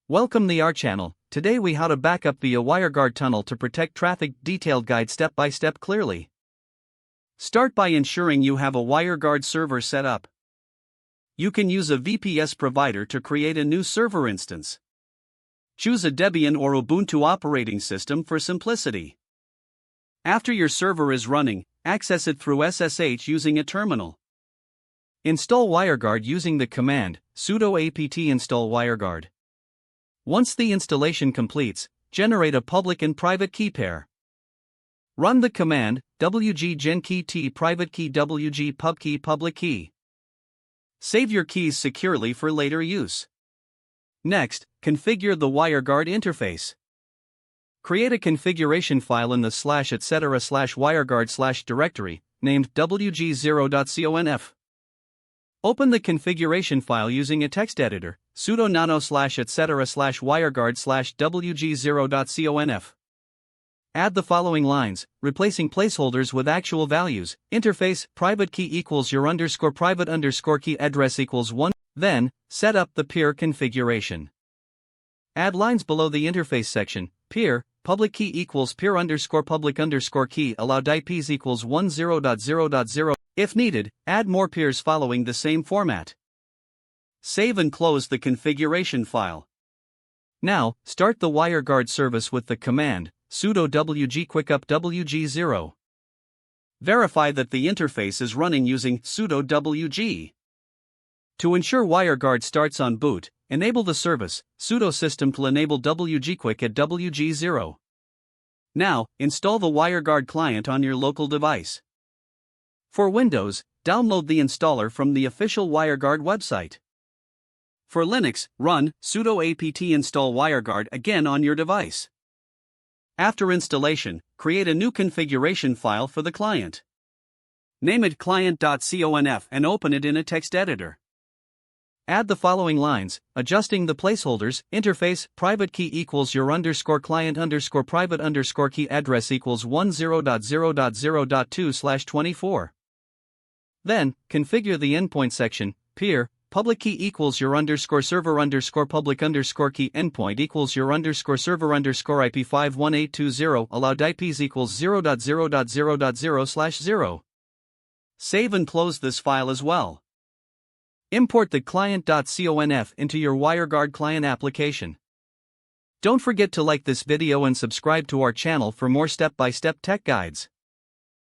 Welcome to our channel. Today we how to back up via WireGuard tunnel to protect traffic. Detailed guide step by step clearly. Start by ensuring you have a WireGuard server set up. You can use a VPS provider to create a new server instance. Choose a Debian or Ubuntu operating system for simplicity. After your server is running, access it through SSH using a terminal. Install WireGuard using the command sudo apt install WireGuard. Once the installation completes, generate a public and private key pair. Run the command wg-gen-key-t private key wg-pub-key public key. Save your keys securely for later use. Next, configure the WireGuard interface. Create a configuration file in the /etc/WireGuard/ directory, named wg0.conf. Open the configuration file using a text editor, sudo nano /etc/WireGuard/wg0.conf. Add the following lines, replacing placeholders with actual values. Interface, private key equals your underscore private underscore key address equals 1. Then, set up the peer configuration. Add lines below the interface section. Peer, public key equals peer underscore public underscore key allowed IPs equals 10.0.0. If needed, add more peers following the same format. Save and close the configuration file. Now, start the WireGuard service with the command sudo wg-quickup wg0. Verify that the interface is running using sudo wg. To ensure WireGuard starts on boot, enable the service sudo system to enable wg-quick at wg0. Now, install the WireGuard client on your local device. For Windows, download the installer from the official WireGuard website. For Linux, run sudo apt install WireGuard again on your device. After installation, create a new configuration file for the client. Name it client.conf and open it in a text editor. Add the following lines, adjusting the placeholders. Interface, private key equals your underscore client underscore private underscore key address equals 10.0.0.2/24. Then, configure the endpoint section. Peer, public key equals your underscore server underscore public underscore key endpoint equals your underscore server underscore IP 51820 allowed IPs equals 0.0.0.0/0. Save and close this file as well. Import the client.conf into your WireGuard client application. Don't forget to like this video and subscribe to our channel for more step-by-step tech guides.